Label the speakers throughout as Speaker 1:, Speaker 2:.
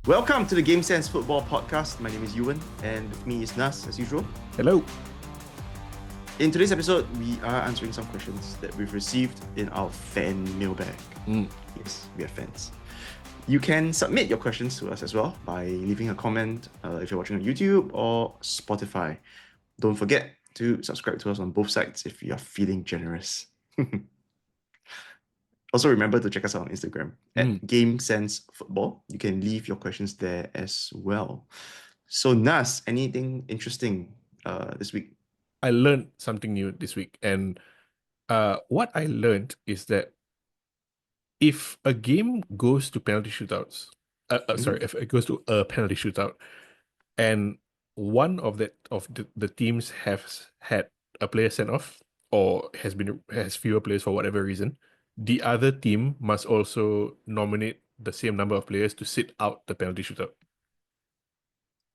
Speaker 1: Welcome to the Game Sense Football Podcast. My name is Ewan, and with me is Nas, as usual.
Speaker 2: Hello.
Speaker 1: In today's episode, we are answering some questions that we've received in our fan mailbag. Yes, we are fans. You can submit your questions to us as well by leaving a comment if you're watching on YouTube or Spotify. Don't forget to subscribe to us on both sides if you are feeling generous. Also, remember to check us out on Instagram at Game Sense Football. You can leave your questions there as well. So, Nas, anything interesting this week?
Speaker 2: I learned something new this week, and what I learned is that if a game goes to penalty shootouts, if it goes to a penalty shootout, and one of the teams has had a player sent off or has fewer players for whatever reason, the other team must also nominate the same number of players to sit out the penalty shootout.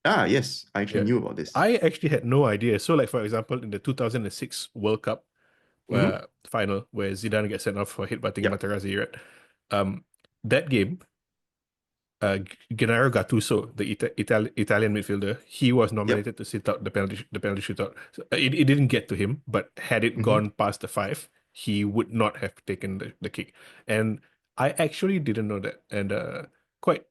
Speaker 1: Ah, yes, I actually
Speaker 2: Yeah.
Speaker 1: knew about this.
Speaker 2: I actually had no idea. So, like, for example, in the 2006 World Cup final, where Zidane gets sent off for headbutting
Speaker 1: Yep.
Speaker 2: Materazzi, right? That game, Gennaro Gattuso, the Italian midfielder, he was nominated to sit out the penalty shootout. So, it didn't get to him, but had it gone past the 5, he would not have taken the kick. And I actually didn't know that, and quite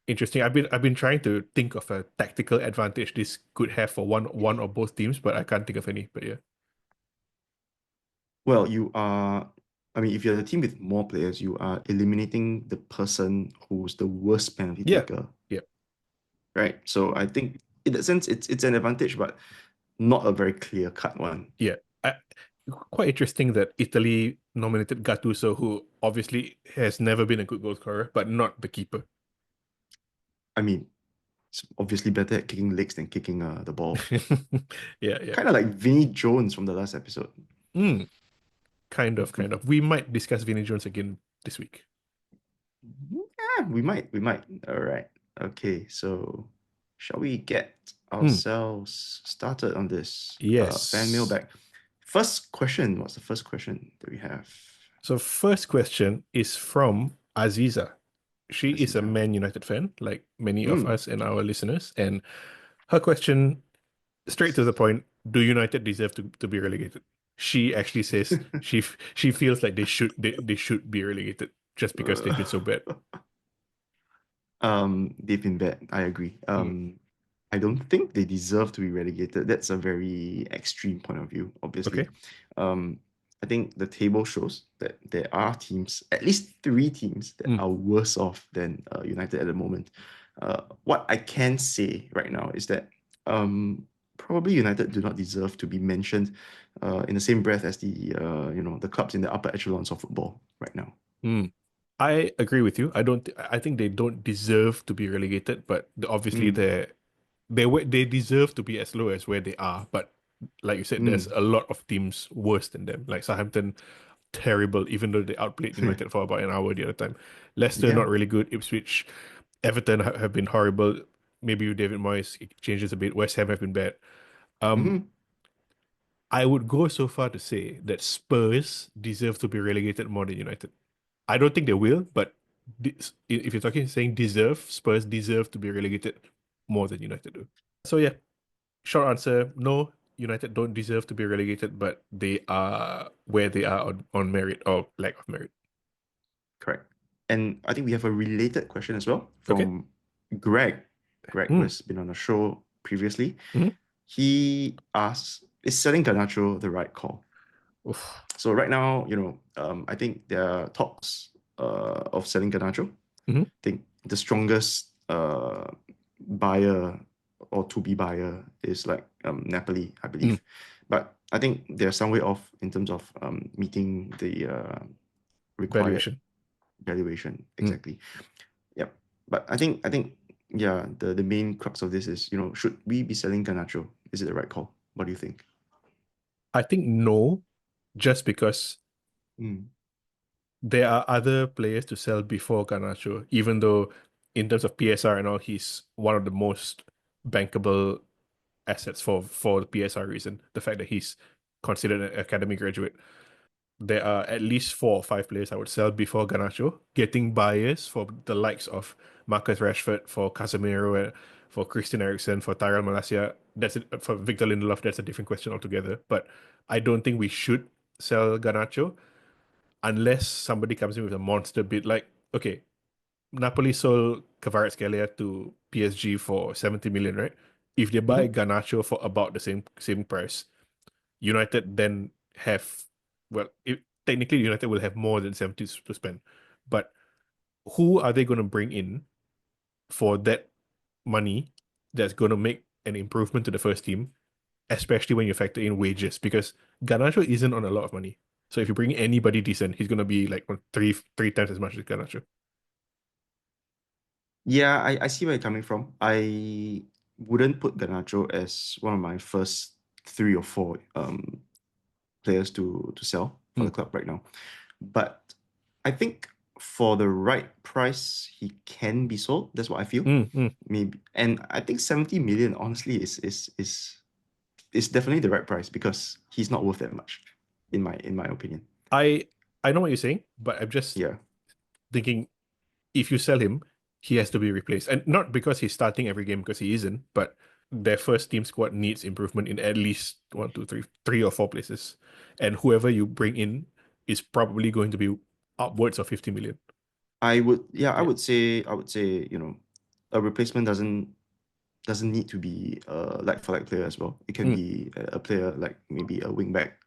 Speaker 2: interesting. I've been trying to think of a tactical advantage this could have for one or both teams, but I can't think of any. But yeah.
Speaker 1: Well, if you're the team with more players, you are eliminating the person who's the worst penalty taker.
Speaker 2: Yeah.
Speaker 1: Right? So I think in that sense, it's an advantage, but not a very clear-cut one.
Speaker 2: Yeah. Quite interesting that Italy nominated Gattuso, who obviously has never been a good goal scorer, but not the keeper.
Speaker 1: I mean, it's obviously better at kicking legs than kicking the ball.
Speaker 2: Yeah.
Speaker 1: Kind of like Vinnie Jones from the last episode.
Speaker 2: Kind of. We might discuss Vinnie Jones again this week.
Speaker 1: Yeah, we might. All right. Okay, so shall we get ourselves started on this
Speaker 2: Yes.
Speaker 1: fan mailbag? First question. What's the first question that we have?
Speaker 2: So first question is from Aziza. She is a
Speaker 1: Aziza.
Speaker 2: Man United fan, like many of us and our listeners. And her question, straight to the point, do United deserve to be relegated? She actually says she feels like they should be relegated just because they've been so bad.
Speaker 1: They've been bad. I agree. I don't think they deserve to be relegated. That's a very extreme point of view, obviously.
Speaker 2: Okay.
Speaker 1: I think the table shows that there are teams, at least 3 teams, that are worse off than United at the moment. What I can say right now is that probably United do not deserve to be mentioned in the same breath as the clubs in the upper echelons of football right now.
Speaker 2: I agree with you. I think they don't deserve to be relegated, but obviously they deserve to be as low as where they are. But like you said, there's a lot of teams worse than them. Like Southampton, terrible, even though they outplayed United for about an hour the other time. Leicester, not really good. Ipswich, Everton have been horrible. Maybe with David Moyes, it changes a bit. West Ham have been bad. I would go so far to say that Spurs deserve to be relegated more than United. I don't think they will, but if you're saying deserve, Spurs deserve to be relegated more than United do. So yeah, short answer, no, United don't deserve to be relegated, but they are where they are on merit or lack of merit.
Speaker 1: Correct. And I think we have a related question as well from Greg. Greg, who has been on the show previously. He asks, is selling Garnacho the right call?
Speaker 2: Oof.
Speaker 1: So right now, I think there are talks of selling Garnacho. I think the strongest buyer or to-be buyer is like Napoli, I believe. But I think they're some way off in terms of meeting the required valuation. Exactly. Yep. But I think yeah, the main crux of this is, should we be selling Garnacho? Is it the right call? What do you think?
Speaker 2: I think no, just because there are other players to sell before Garnacho, even though in terms of PSR and all, he's one of the most bankable assets for the PSR reason. The fact that he's considered an academy graduate. there are at least 4 or 5 players I would sell before Garnacho, getting buyers for the likes of Marcus Rashford, for Casemiro, for Christian Eriksen, for Tyrell Malacia. That's it. For Victor Lindelof, that's a different question altogether. But I don't think we should sell Garnacho unless somebody comes in with a monster bid. Like, okay, Napoli sold Kvaratskhelia to PSG for 70 million, right? If they buy
Speaker 1: Mhm.
Speaker 2: Garnacho for about the same price, United then have, well, technically United will have more than 70 to spend. But who are they going to bring in for that money that's going to make an improvement to the first team, especially when you factor in wages? Because Garnacho isn't on a lot of money. So if you bring anybody decent, he's going to be like on three times as much as Garnacho.
Speaker 1: Yeah, I see where you're coming from. I wouldn't put Garnacho as one of my first three or four players to sell for the
Speaker 2: Mm,
Speaker 1: club right now. But I think for the right price, he can be sold. That's what I feel.
Speaker 2: mm, mm.
Speaker 1: Maybe, and I think 70 million honestly is definitely the right price because he's not worth that much, in my opinion.
Speaker 2: I I know what you're saying, but I'm just
Speaker 1: Yeah.
Speaker 2: thinking if you sell him, he has to be replaced. And not because he's starting every game, because he isn't, but their first team squad needs improvement in at least one, two, three or four places. And whoever you bring in is probably going to be upwards of 50 million.
Speaker 1: I
Speaker 2: Yeah.
Speaker 1: would say, a replacement doesn't need to be a like for like player as well. It can
Speaker 2: Mm,
Speaker 1: be a player like maybe a wing back,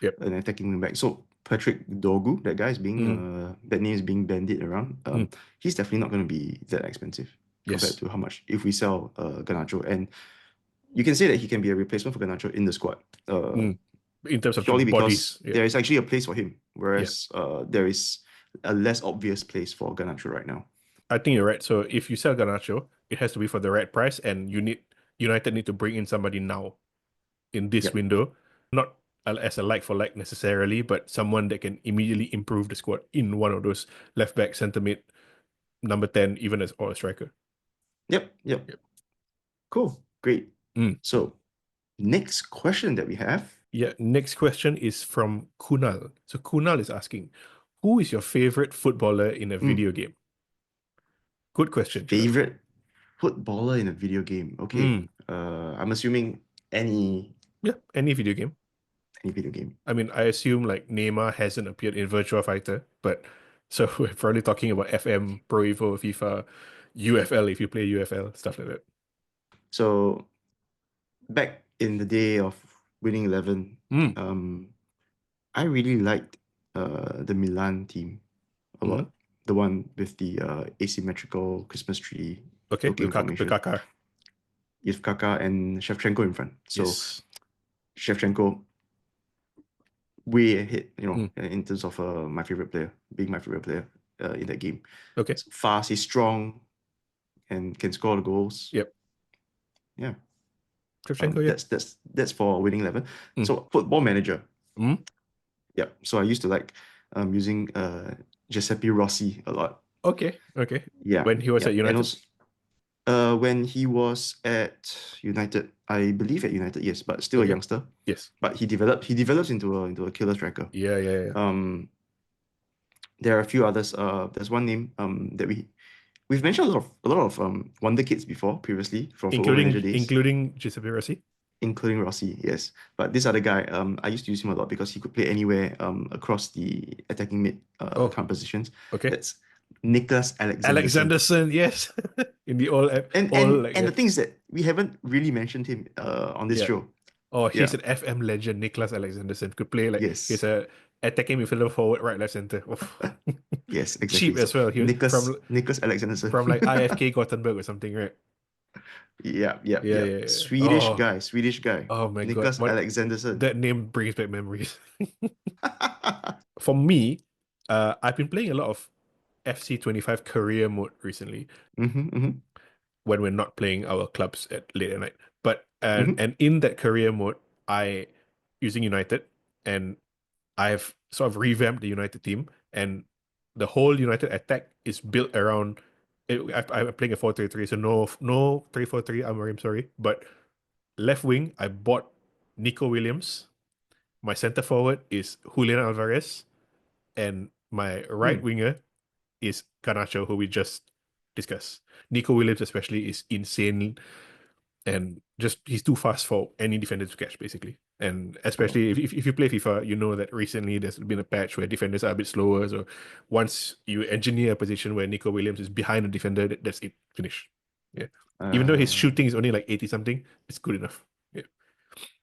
Speaker 2: yep.
Speaker 1: an attacking wing back. So Patrick Dorgu,
Speaker 2: Mm,
Speaker 1: that name is being bandied around.
Speaker 2: mm,
Speaker 1: He's definitely not going to be that expensive compared
Speaker 2: yes.
Speaker 1: to how much if we sell Garnacho. And you can say that he can be a replacement for Garnacho in the squad.
Speaker 2: Mm. In terms of the
Speaker 1: Purely because
Speaker 2: bodies. Yeah.
Speaker 1: there is actually a place for him,
Speaker 2: Yeah.
Speaker 1: whereas there is a less obvious place for Garnacho right now.
Speaker 2: I think you're right. So if you sell Garnacho, it has to be for the right price, and United need to bring in somebody now in this
Speaker 1: Yep.
Speaker 2: window, not as a like for like necessarily, but someone that can immediately improve the squad in one of those left back, centre mid, number 10, even as or a striker.
Speaker 1: Yep. Yep.
Speaker 2: Yep.
Speaker 1: Cool. Great.
Speaker 2: Mm.
Speaker 1: So next question that we have,
Speaker 2: Yeah. Next question is from Kunal. So Kunal is asking, who is your favorite footballer in a
Speaker 1: mm,
Speaker 2: video game? Good question, Chirag.
Speaker 1: favorite footballer in a video game. Okay.
Speaker 2: Mm.
Speaker 1: I'm assuming any
Speaker 2: Yeah, any video game.
Speaker 1: any video game.
Speaker 2: I mean, I assume like Neymar hasn't appeared in Virtua Fighter, but so we're probably talking about FM, Pro Evo, FIFA, UFL if you play UFL, stuff like that.
Speaker 1: So back in the day of Winning 11,
Speaker 2: Mm.
Speaker 1: um, I really liked the Milan team a
Speaker 2: Hmm.
Speaker 1: lot. The one with the asymmetrical Christmas tree
Speaker 2: Okay,
Speaker 1: looking
Speaker 2: With
Speaker 1: formation.
Speaker 2: Kaká.
Speaker 1: With Kaká and Shevchenko in front. So
Speaker 2: Yes.
Speaker 1: Shevchenko way ahead,
Speaker 2: Mm.
Speaker 1: in terms of my favorite player, being my favorite player in that game.
Speaker 2: Okay.
Speaker 1: He's fast, he's strong, and can score the goals.
Speaker 2: Yep.
Speaker 1: Yeah.
Speaker 2: Shevchenko, yeah.
Speaker 1: That's for Winning 11.
Speaker 2: Mm.
Speaker 1: So Football Manager.
Speaker 2: Mm.
Speaker 1: Yeah. So I used to like using Giuseppe Rossi a lot.
Speaker 2: Okay. Okay.
Speaker 1: Yeah.
Speaker 2: When he was
Speaker 1: Yeah.
Speaker 2: at
Speaker 1: And
Speaker 2: United?
Speaker 1: also when he was at United, I believe at United, yes, but still a
Speaker 2: Okay.
Speaker 1: youngster.
Speaker 2: Yes.
Speaker 1: But he develops into a killer striker.
Speaker 2: Yeah, yeah, yeah.
Speaker 1: Um, there are a few others. There's one name that we've mentioned a lot of wonder kids before previously from Football Manager days,
Speaker 2: Including Giuseppe Rossi.
Speaker 1: including Rossi. Yes, but this other guy, I used to use him a lot because he could play anywhere across the attacking mid
Speaker 2: Oh,
Speaker 1: kind of positions.
Speaker 2: okay.
Speaker 1: That's Nicholas Alexanderson.
Speaker 2: Alexanderson, yes. In the all
Speaker 1: And
Speaker 2: all
Speaker 1: and
Speaker 2: like
Speaker 1: and the
Speaker 2: yeah.
Speaker 1: thing is that we haven't really mentioned him on this
Speaker 2: Yeah.
Speaker 1: show.
Speaker 2: Oh, he's
Speaker 1: Yeah.
Speaker 2: an FM legend, Nicholas Alexanderson. Could play like he's
Speaker 1: Yes.
Speaker 2: a attacking midfielder, forward, right, left, center. Oof.
Speaker 1: Yes, exactly.
Speaker 2: Cheap
Speaker 1: So
Speaker 2: as well. He was
Speaker 1: Nicholas Alexanderson.
Speaker 2: from like IFK Gothenburg or something, right?
Speaker 1: Yeah, yeah,
Speaker 2: Yeah,
Speaker 1: yeah.
Speaker 2: yeah, yeah. Oh,
Speaker 1: Swedish guy.
Speaker 2: oh my God.
Speaker 1: Nicholas
Speaker 2: What
Speaker 1: Alexanderson.
Speaker 2: that name brings back memories. For me, I've been playing a lot of FC 25 career mode recently
Speaker 1: Mm-hmm, mm-hmm,
Speaker 2: when we're not playing our clubs at late at night. But
Speaker 1: mm-hmm.
Speaker 2: and in that career mode, I using United, and I've sort of revamped the United team, and the whole United attack is built around. I'm playing a 4-3-3, so no 3-4-3. I'm sorry, but left wing I bought Nico Williams, My center forward is Julian Alvarez, and my right
Speaker 1: Mm.
Speaker 2: winger is Garnacho, who we just discussed. Nico Williams especially is insane, and just he's too fast for any defender to catch, basically. And
Speaker 1: Oh.
Speaker 2: especially if you play FIFA, you know that recently there's been a patch where defenders are a bit slower. So once you engineer a position where Nico Williams is behind the defender, that's it, finish. Yeah. Even though his
Speaker 1: Uh,
Speaker 2: shooting is only like 80 something, it's good enough. Yeah.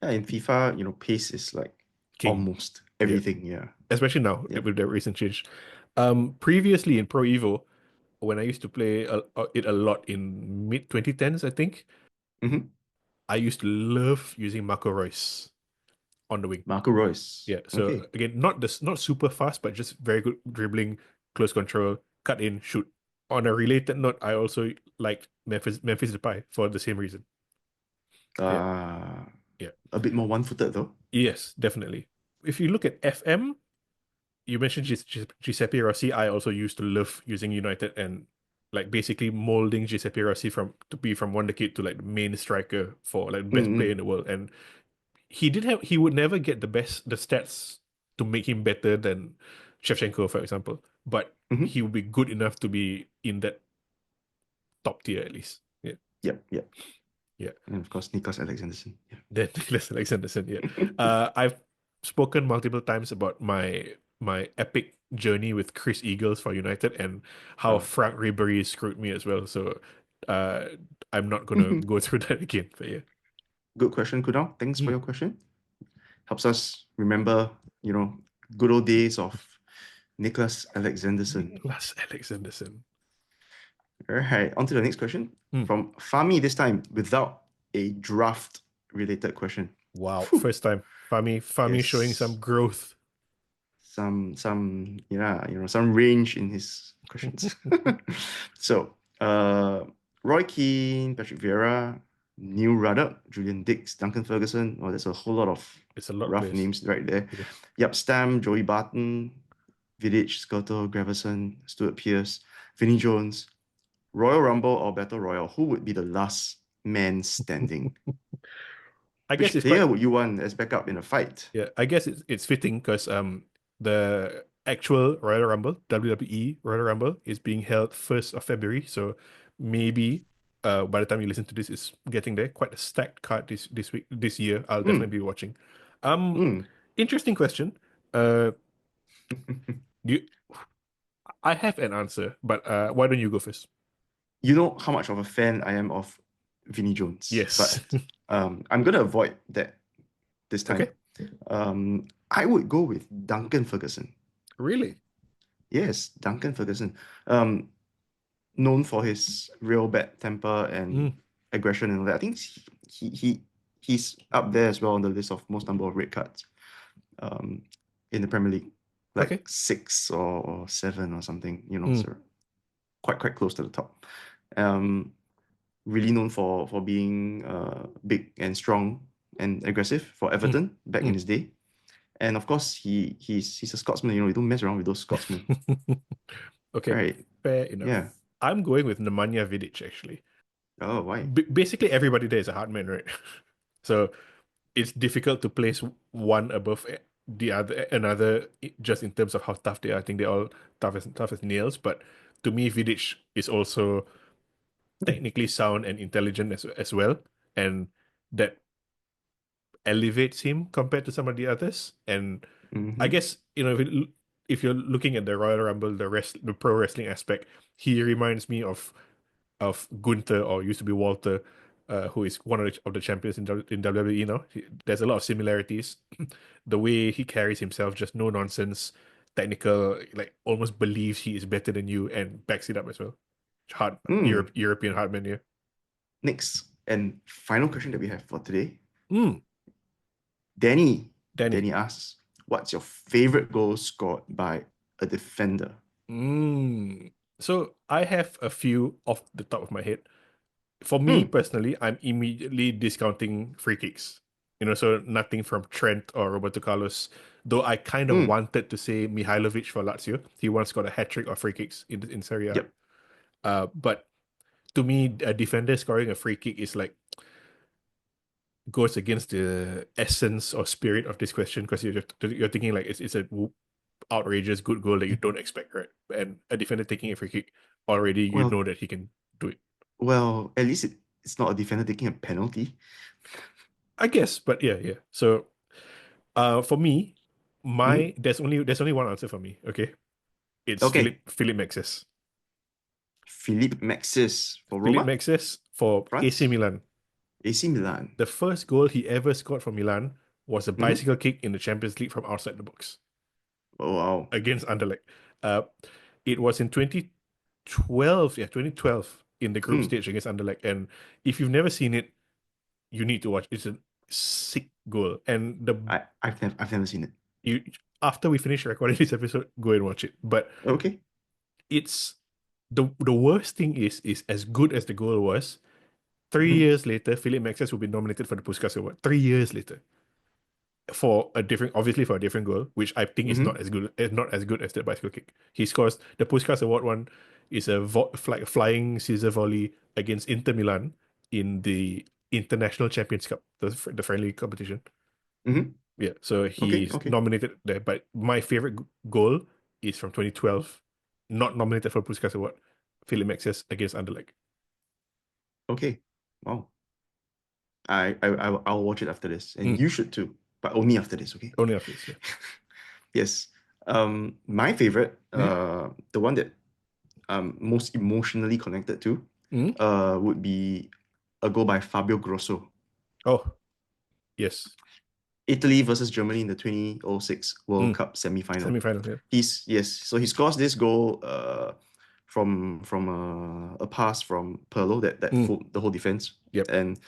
Speaker 1: yeah, in FIFA, pace is like
Speaker 2: King.
Speaker 1: almost
Speaker 2: Yeah.
Speaker 1: everything. Yeah.
Speaker 2: Especially now
Speaker 1: Yep.
Speaker 2: with the recent change. Previously in Pro Evo, when I used to play it a lot in mid 2010s, I think,
Speaker 1: Mm-hmm.
Speaker 2: I used to love using Marco Reus on the wing.
Speaker 1: Marco Reus.
Speaker 2: Yeah. So
Speaker 1: Okay.
Speaker 2: again, not super fast, but just very good dribbling, close control, cut in, shoot. On a related note, I also liked Memphis Depay for the same reason. Yeah.
Speaker 1: Uh,
Speaker 2: Yeah.
Speaker 1: a bit more one-footed though.
Speaker 2: Yes, definitely. If you look at FM, you mentioned Giuseppe Rossi. I also used to love using United and like basically molding Giuseppe Rossi to be from wonderkid to like the main striker for like best player
Speaker 1: Mm-hmm.
Speaker 2: in the world. And he would never get the stats to make him better than Shevchenko, for example. But
Speaker 1: Mm-hmm.
Speaker 2: he would be good enough to be in that top tier at least. Yeah.
Speaker 1: Yep. Yep.
Speaker 2: Yeah.
Speaker 1: And of course, Nicholas Alexanderson.
Speaker 2: Then Nicholas Alexanderson, yeah.
Speaker 1: Yeah.
Speaker 2: I've spoken multiple times about my epic journey with Chris Eagles for United and how
Speaker 1: Oh.
Speaker 2: Frank Ribery screwed me as well. So uh, I'm not gonna go through that again. But yeah.
Speaker 1: Good question, Kunal. Thanks for
Speaker 2: Mm.
Speaker 1: your question. Helps us remember, good old days of Nicholas Alexanderson.
Speaker 2: Nicholas Alexanderson.
Speaker 1: All right, on to the next question
Speaker 2: Mm.
Speaker 1: from Fami, this time without a draft related question.
Speaker 2: Wow,
Speaker 1: Whew.
Speaker 2: first time. Fami showing some
Speaker 1: Yes.
Speaker 2: growth.
Speaker 1: Some range in his questions. So, Roy Keane, Patrick Vieira, Neil Ruddock, Julian Dix, Duncan Ferguson. Oh, there's a whole lot of
Speaker 2: It's a lot of
Speaker 1: rough
Speaker 2: players.
Speaker 1: names right there.
Speaker 2: Yes.
Speaker 1: Yep, Stam, Joey Barton, Vidic, Skirtle, Graverson, Stuart Pearce, Vinnie Jones, Royal Rumble or Battle Royal. Who would be the last man standing?
Speaker 2: I guess
Speaker 1: Which
Speaker 2: it's quite
Speaker 1: player would you want as backup in a fight?
Speaker 2: Yeah, I guess it's fitting because the actual Royal Rumble, WWE Royal Rumble, is being held 1st of February. So maybe by the time you listen to this, it's getting there. Quite a stacked card this year. I'll
Speaker 1: Mm,
Speaker 2: definitely be watching. Um,
Speaker 1: mm.
Speaker 2: Interesting question. Uh, you I have an answer, but why don't you go first?
Speaker 1: You know how much of a fan I am of Vinnie Jones,
Speaker 2: Yes.
Speaker 1: but I'm gonna avoid that this time.
Speaker 2: Okay.
Speaker 1: I would go with Duncan Ferguson.
Speaker 2: Really?
Speaker 1: Yes, Duncan Ferguson. Um, Known for his real bad temper and
Speaker 2: Mm,
Speaker 1: aggression and all that. I think he's up there as well on the list of most number of red cards um, in the Premier League, like
Speaker 2: okay.
Speaker 1: 6 or 7 or something.
Speaker 2: Mm,
Speaker 1: So quite close to the top. Um, really known for being big and strong and aggressive for
Speaker 2: mm,
Speaker 1: Everton back in
Speaker 2: mm.
Speaker 1: his day. And of course, he's a Scotsman. You don't mess around with those Scotsmen,
Speaker 2: Okay,
Speaker 1: right?
Speaker 2: fair
Speaker 1: Yeah.
Speaker 2: enough. I'm going with Nemanja Vidic actually.
Speaker 1: Oh, why?
Speaker 2: Basically everybody there is a hard man, right? So it's difficult to place one above the other another just in terms of how tough they are. I think they're all tough as nails. But to me, Vidic is also technically sound and intelligent as well, and that elevates him compared to some of the others. And I
Speaker 1: Mm-hmm.
Speaker 2: guess if you're looking at the Royal Rumble, the pro wrestling aspect, he reminds me of Gunther or used to be Walter, who is one of the champions in WWE now. There's a lot of similarities. The way he carries himself, just no nonsense, technical, like almost believes he is better than you and backs it up as well. Hard
Speaker 1: Mm.
Speaker 2: European hard man here.
Speaker 1: Next and final question that we have for today.
Speaker 2: Mm,
Speaker 1: Danny.
Speaker 2: Danny.
Speaker 1: Danny asks, what's your favorite goal scored by a defender?
Speaker 2: So I have a few off the top of my head. For me
Speaker 1: Mm.
Speaker 2: personally, I'm immediately discounting free kicks. So nothing from Trent or Roberto Carlos. Though I kind of
Speaker 1: Mm.
Speaker 2: wanted to say Mihailovic for Lazio. He once got a hat trick of free kicks in Serie A.
Speaker 1: Yep.
Speaker 2: But to me, a defender scoring a free kick is like goes against the essence or spirit of this question because you're thinking like it's a outrageous good goal that you don't expect, right? And a defender taking a free kick already, you
Speaker 1: Well,
Speaker 2: know that he can do it.
Speaker 1: at least it's not a defender taking a penalty.
Speaker 2: I guess, but yeah, yeah. So, for me,
Speaker 1: Hmm.
Speaker 2: there's only one answer for me. Okay, it's
Speaker 1: Okay.
Speaker 2: Philip Maxis.
Speaker 1: Philippe Maxis for
Speaker 2: Philip
Speaker 1: Roma,
Speaker 2: Maxis for AC
Speaker 1: France,
Speaker 2: Milan.
Speaker 1: AC Milan.
Speaker 2: The first goal he ever scored for Milan was a
Speaker 1: Hmm.
Speaker 2: bicycle kick in the Champions League from outside the box
Speaker 1: Oh wow.
Speaker 2: against Anderlecht. Uh, it was in 2012, yeah, 2012 in the group
Speaker 1: Hmm.
Speaker 2: stage against Anderlecht. And if you've never seen it, you need to watch. It's a sick goal. And
Speaker 1: I've never seen it.
Speaker 2: you after we finish recording this episode, go and watch it. But
Speaker 1: Okay.
Speaker 2: it's the worst thing is as good as the goal was. 3 years
Speaker 1: Hmm.
Speaker 2: later, Philip Maxis will be nominated for the Puskas Award. 3 years later, for a different, obviously for a different goal, which I think is
Speaker 1: Hmm.
Speaker 2: not as good as the bicycle kick. He scores the Puskas Award one is a flying scissor volley against Inter Milan in the International Champions Cup, the friendly competition.
Speaker 1: Hmm.
Speaker 2: Yeah, so
Speaker 1: Okay.
Speaker 2: he's
Speaker 1: Okay.
Speaker 2: nominated there. But my favorite goal is from 2012, not nominated for Puskas Award. Philip Maxis against Anderlecht.
Speaker 1: Okay. Wow. I'll watch it after this, and
Speaker 2: Mm,
Speaker 1: you should too, but only after this. Okay.
Speaker 2: only after this, yeah.
Speaker 1: Yes. My favorite,
Speaker 2: Mm,
Speaker 1: the one that I'm most emotionally connected to,
Speaker 2: mm.
Speaker 1: would be a goal by Fabio Grosso.
Speaker 2: Oh, yes.
Speaker 1: Italy versus Germany in the 2006 World
Speaker 2: Mm.
Speaker 1: Cup semi-final.
Speaker 2: Semi-final, yeah.
Speaker 1: So he scores this goal from a pass from Pirlo that
Speaker 2: Mm,
Speaker 1: fooled the whole defense
Speaker 2: yep.
Speaker 1: and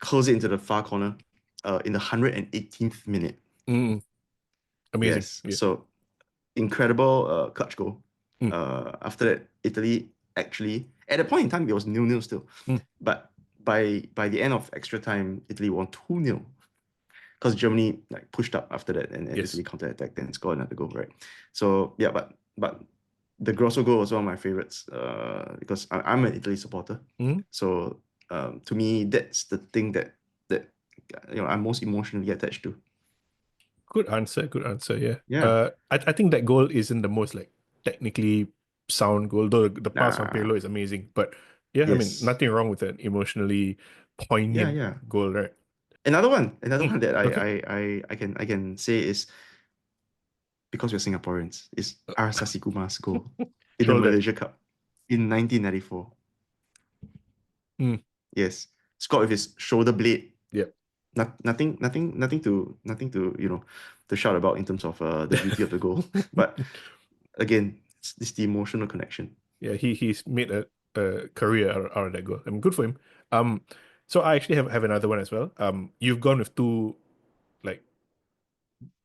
Speaker 1: curls it into the far corner in the 118th minute.
Speaker 2: Mm, amazing.
Speaker 1: Yes,
Speaker 2: Yeah.
Speaker 1: so incredible clutch goal.
Speaker 2: Mm,
Speaker 1: After that, Italy actually at that point in time it was 0-0 still,
Speaker 2: mm,
Speaker 1: but by the end of extra time, Italy won 2-0 because Germany like pushed up after that and
Speaker 2: yes.
Speaker 1: Italy counter-attacked and scored another goal, right? So yeah, but the Grosso goal was one of my favorites because I'm an Italy supporter.
Speaker 2: Mm,
Speaker 1: So to me, that's the thing that I'm most emotionally attached to.
Speaker 2: good answer. Good answer. Yeah.
Speaker 1: Yeah.
Speaker 2: I think that goal isn't the most like technically sound goal, though the pass from Pirlo
Speaker 1: Nah.
Speaker 2: is amazing. But yeah, I mean,
Speaker 1: Yes.
Speaker 2: nothing wrong with an emotionally
Speaker 1: Yeah.
Speaker 2: poignant
Speaker 1: Yeah.
Speaker 2: goal, right?
Speaker 1: Another
Speaker 2: Mm,
Speaker 1: one that
Speaker 2: okay.
Speaker 1: I can say is because we're Singaporeans is Arsa Kumar's goal in the
Speaker 2: Shoulder.
Speaker 1: Malaysia Cup in 1994.
Speaker 2: Mm,
Speaker 1: Yes, scored with his shoulder blade.
Speaker 2: yeah.
Speaker 1: Nothing to to shout about in terms of the beauty of the goal. But again, it's the emotional connection.
Speaker 2: Yeah, he's made a career out of that goal. I mean, good for him. Um, so I actually have another one as well. You've gone with two like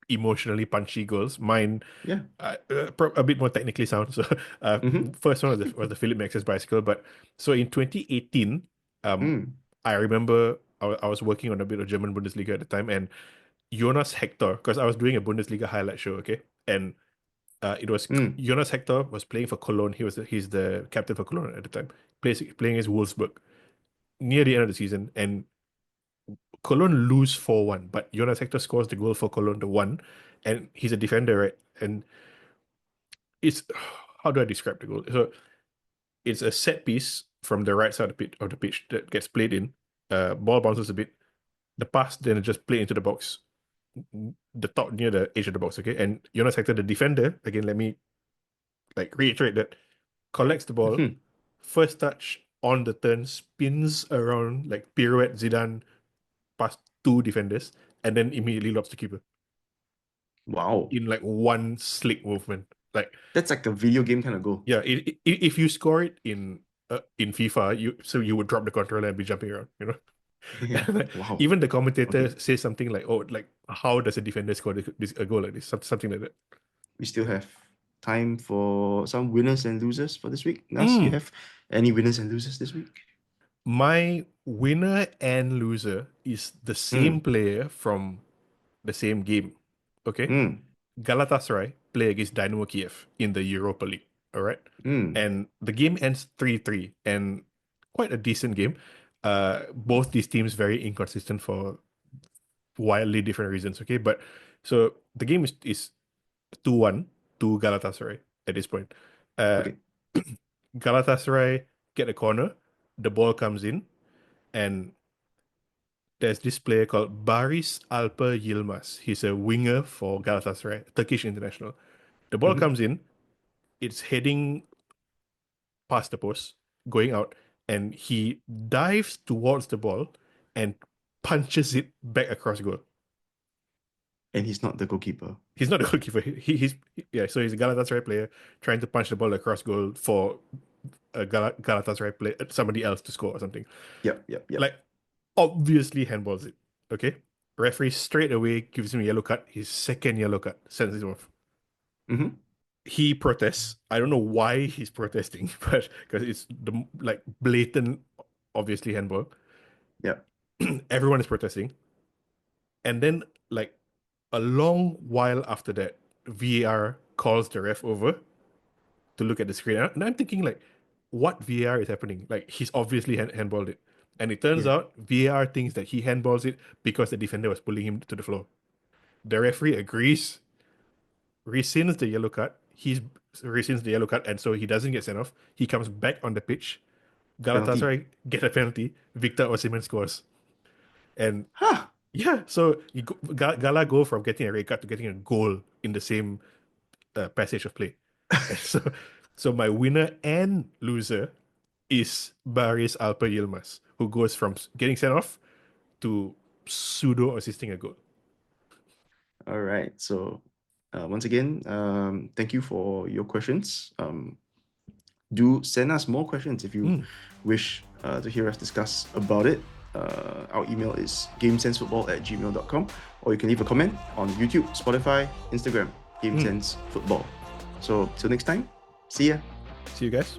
Speaker 2: emotionally punchy goals. Mine,
Speaker 1: Yeah.
Speaker 2: a bit more technically sound. So, uh,
Speaker 1: Mm-hmm.
Speaker 2: first one was the Philip Max's bicycle. But so in 2018,
Speaker 1: Mm.
Speaker 2: I remember I was working on a bit of German Bundesliga at the time, and Jonas Hector, because I was doing a Bundesliga highlight show, okay, and it was
Speaker 1: Mm.
Speaker 2: Jonas Hector was playing for Cologne. He's the captain for Cologne at the time, playing against Wolfsburg near the end of the season, and Cologne lose 4-1, but Jonas Hector scores the goal for Cologne, the one, and he's a defender, right? And it's how do I describe the goal? So it's a set piece from the right side of the pitch that gets played in. Ball bounces a bit. The pass then just played into the box, the top near the edge of the box. Okay, and Jonas Hector, the defender, again, let me like reiterate that collects the ball,
Speaker 1: Hmm.
Speaker 2: first touch on the turn, spins around like pirouette Zidane past two defenders, and then immediately lobs the keeper
Speaker 1: Wow.
Speaker 2: in like one slick movement. Like,
Speaker 1: That's like a video game kind of goal.
Speaker 2: yeah, if you score it in FIFA, you would drop the controller and be jumping around, you know.
Speaker 1: Yeah. Wow.
Speaker 2: Even the commentator
Speaker 1: Okay.
Speaker 2: says something like, "Oh, like how does a defender score a goal like this?" Something like that.
Speaker 1: We still have time for some winners and losers for this week. Nas, you
Speaker 2: Mm.
Speaker 1: have any winners and losers this week?
Speaker 2: My winner and loser is the same
Speaker 1: Mm.
Speaker 2: player from the same game. Okay.
Speaker 1: Mm.
Speaker 2: Galatasaray play against Dynamo Kiev in the Europa League. All right.
Speaker 1: Mm.
Speaker 2: And the game ends 3-3 and quite a decent game. Both these teams very inconsistent for wildly different reasons. Okay, but so the game is 2-1 to Galatasaray at this point. Uh,
Speaker 1: Okay.
Speaker 2: Galatasaray get a corner, the ball comes in, and there's this player called Baris Alper Yilmaz. He's a winger for Galatasaray, Turkish international. The ball
Speaker 1: Mm-hmm.
Speaker 2: comes in, it's heading past the post, going out, and he dives towards the ball and punches it back across goal.
Speaker 1: And he's not the goalkeeper.
Speaker 2: He's not a goalkeeper. So he's a Galatasaray player trying to punch the ball across goal for a Galatasaray player, somebody else to score or something.
Speaker 1: Yep.
Speaker 2: Like, obviously handballs it. Okay, referee straight away gives him a yellow card. His second yellow card sends him off.
Speaker 1: Mm-hmm.
Speaker 2: He protests. I don't know why he's protesting, but because it's the blatant, obviously handball.
Speaker 1: Yep.
Speaker 2: Everyone is protesting, and then like a long while after that, VAR calls the ref over to look at the screen, and I'm thinking like, what VAR is happening? Like he's obviously handballed it, and it turns
Speaker 1: Yeah.
Speaker 2: out VAR thinks that he handballs it because the defender was pulling him to the floor. The referee agrees, rescinds the yellow card. He's rescinds the yellow card, and so he doesn't get sent off. He comes back on the pitch.
Speaker 1: Penalty.
Speaker 2: Galatasaray get a penalty. Victor Osimhen scores, and
Speaker 1: Huh.
Speaker 2: yeah, so Gala go from getting a red card to getting a goal in the same passage of play. And so my winner and loser is Baris Alper Yilmaz, who goes from getting sent off to pseudo assisting a goal.
Speaker 1: All right. So once again, thank you for your questions. Do send us more questions if you wish to hear us discuss about it. Our email is gamesensefootball@gmail.com, or you can leave a comment on YouTube, Spotify, Instagram, GameSense Football. So till next time, see ya.
Speaker 2: See you guys.